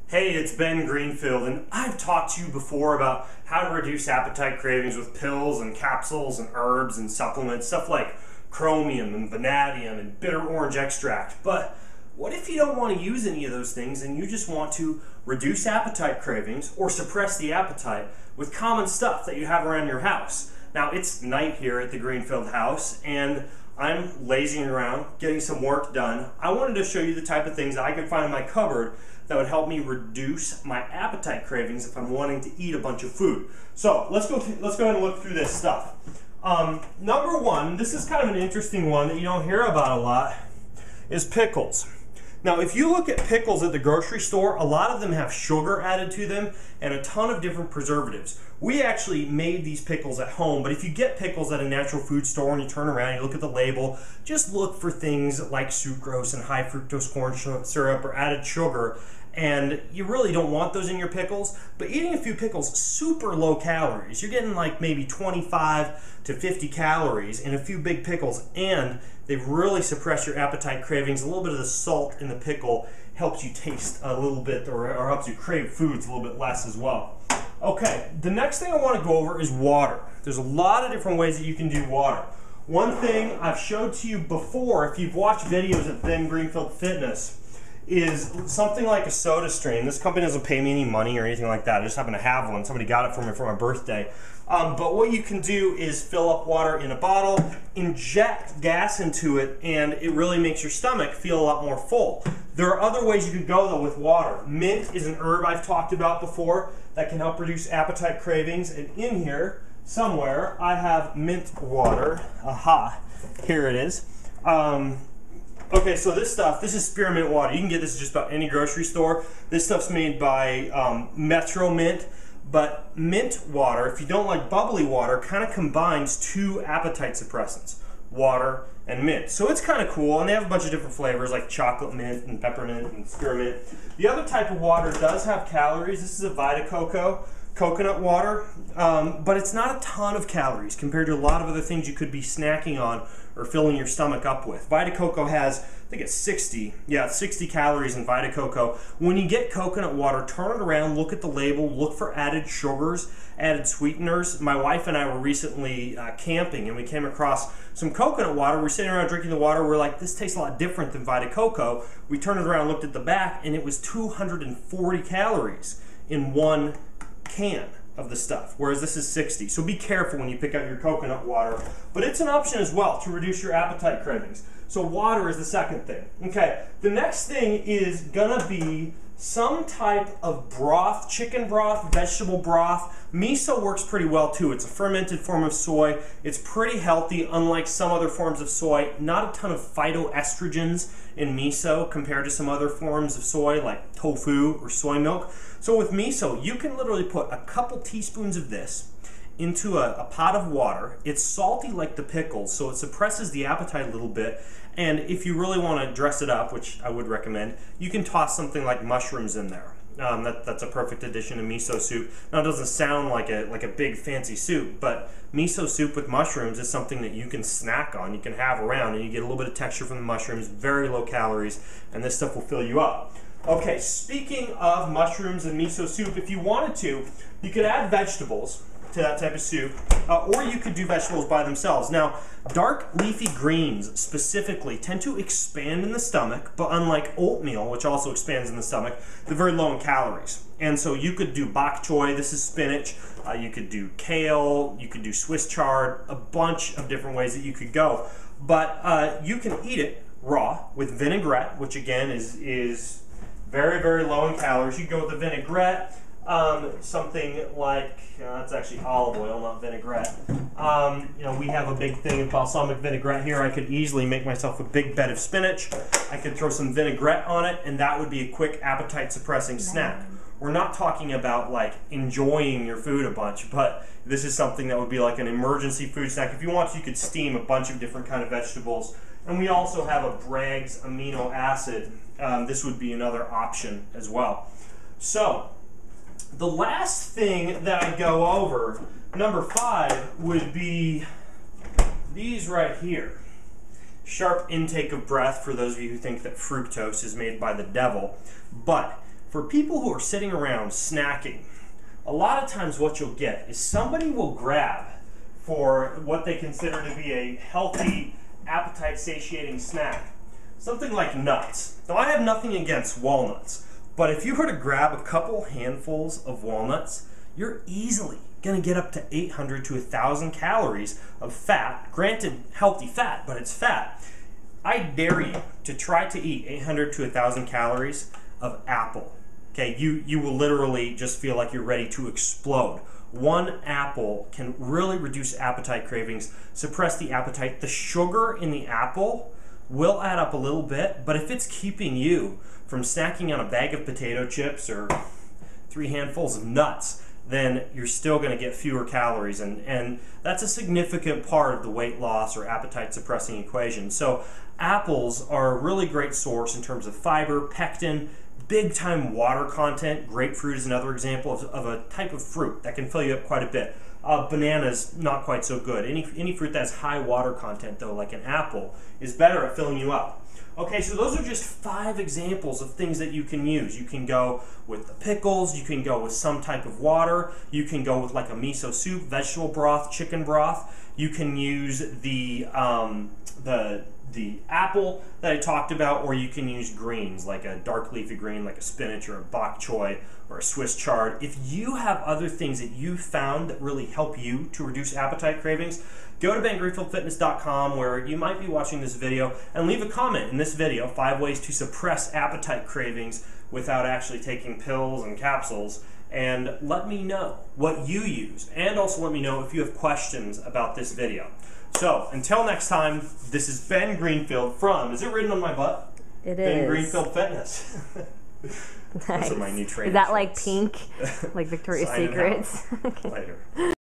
Hey, it's Ben Greenfield, and I've talked to you before about how to reduce appetite cravings with pills and capsules and herbs and supplements, stuff like chromium and vanadium and bitter orange extract. But what if you don't want to use any of those things and you just want to reduce appetite cravings or suppress the appetite with common stuff that you have around your house? Now, it's night here at the Greenfield house, and I'm lazying around, getting some work done. I wanted to show you the type of things that I can find in my cupboard that would help me reduce my appetite cravings if I'm wanting to eat a bunch of food. So let's go ahead and look through this stuff. Number one, this is kind of an interesting one that you don't hear about a lot, is pickles. Now, if you look at pickles at the grocery store, a lot of them have sugar added to them and a ton of different preservatives. We actually made these pickles at home, but if you get pickles at a natural food store and you turn around and you look at the label, just look for things like sucrose and high fructose corn syrup or added sugar, and you really don't want those in your pickles. But eating a few pickles, super low calories. You're getting like maybe 25 to 50 calories in a few big pickles, and they really suppress your appetite cravings. A little bit of the salt in the pickle helps you taste a little bit, or helps you crave foods a little bit less as well. Okay, the next thing I want to go over is water. There's a lot of different ways that you can do water. One thing I've showed to you before, if you've watched videos of Ben Greenfield Fitness, is something like a soda stream. This company doesn't pay me any money or anything like that. I just happen to have one. Somebody got it for me for my birthday. But what you can do is fill up water in a bottle, inject gas into it, and it really makes your stomach feel a lot more full. There are other ways you can go though with water. Mint is an herb I've talked about before that can help reduce appetite cravings. And in here somewhere I have mint water. Aha, here it is. Okay, so this is spearmint water. You can get this at just about any grocery store. This stuff's made by Metro Mint, but mint water, if you don't like bubbly water, kind of combines two appetite suppressants, water and mint. So it's kind of cool, and they have a bunch of different flavors like chocolate mint and peppermint and spearmint. The other type of water does have calories. This is a Vita Coco coconut water, but it's not a ton of calories compared to a lot of other things you could be snacking on or filling your stomach up with. Vita Coco has, I think it's 60 calories in Vita Coco. When you get coconut water, turn it around, look at the label, look for added sugars, added sweeteners. My wife and I were recently camping, and we came across some coconut water. We're sitting around drinking the water. We're like, this tastes a lot different than Vita Coco. We turned it around, looked at the back, and it was 240 calories in one can of the stuff, whereas this is 60. So be careful when you pick out your coconut water, but it's an option as well to reduce your appetite cravings. So water is the second thing. Okay, the next thing is gonna be some type of broth, chicken broth, vegetable broth. Miso works pretty well too. It's a fermented form of soy. It's pretty healthy, unlike some other forms of soy. Not a ton of phytoestrogens in miso compared to some other forms of soy like tofu or soy milk. So with miso, you can literally put a couple teaspoons of this into a pot of water. It's salty like the pickles, so it suppresses the appetite a little bit. And if you really want to dress it up, which I would recommend, you can toss something like mushrooms in there. That's a perfect addition to miso soup. Now, it doesn't sound like a big fancy soup, but miso soup with mushrooms is something that you can snack on, you can have around, and you get a little bit of texture from the mushrooms, very low calories, and this stuff will fill you up. Okay, speaking of mushrooms and miso soup, if you wanted to, you could add vegetables to that type of soup, or you could do vegetables by themselves. Now, dark leafy greens specifically tend to expand in the stomach, but unlike oatmeal, which also expands in the stomach, they're very low in calories. And so you could do bok choy, this is spinach, you could do kale, you could do Swiss chard, a bunch of different ways that you could go. But you can eat it raw with vinaigrette, which again is very, very low in calories. You can go with the vinaigrette, something like, that's actually olive oil, not vinaigrette. You know, we have a big thing of balsamic vinaigrette here. I could easily make myself a big bed of spinach. I could throw some vinaigrette on it, and that would be a quick appetite suppressing snack. We're not talking about like enjoying your food a bunch, but this is something that would be like an emergency food snack. If you want to, you could steam a bunch of different kind of vegetables. And we also have a Bragg's amino acid. This would be another option as well. So the last thing that I go over, number 5, would be these right here. Sharp intake of breath for those of you who think that fructose is made by the devil. But for people who are sitting around snacking, a lot of times what you'll get is somebody will grab for what they consider to be a healthy, appetite-satiating snack, something like nuts. Now, I have nothing against walnuts, but if you were to grab a couple handfuls of walnuts, you're easily going to get up to 800 to 1,000 calories of fat. Granted, healthy fat, but it's fat. I dare you to try to eat 800 to 1,000 calories of apple. Okay, you will literally just feel like you're ready to explode. One apple can really reduce appetite cravings, suppress the appetite. The sugar in the apple will add up a little bit, but if it's keeping you from snacking on a bag of potato chips or 3 handfuls of nuts, then you're still going to get fewer calories, and that's a significant part of the weight loss or appetite suppressing equation. So apples are a really great source in terms of fiber, pectin, big time water content. Grapefruit is another example of a type of fruit that can fill you up quite a bit. Bananas, not quite so good. Any fruit that has high water content, though, like an apple, is better at filling you up. Okay, so those are just 5 examples of things that you can use. You can go with the pickles, you can go with some type of water, you can go with like a miso soup, vegetable broth, chicken broth. You can use the apple that I talked about, or you can use greens like a dark leafy green like a spinach or a bok choy or a Swiss chard. If you have other things that you found that really help you to reduce appetite cravings, go to bengreenfieldfitness.com, where you might be watching this video, and leave a comment in this video, 5 ways to suppress appetite cravings without actually taking pills and capsules, and let me know what you use, and also let me know if you have questions about this video. So, until next time, this is Ben Greenfield from, is it written on my butt? It Ben is. Greenfield Fitness. Nice. Those are my new training Is that like shorts. pink, like Victoria's Signing Secrets? out. Later.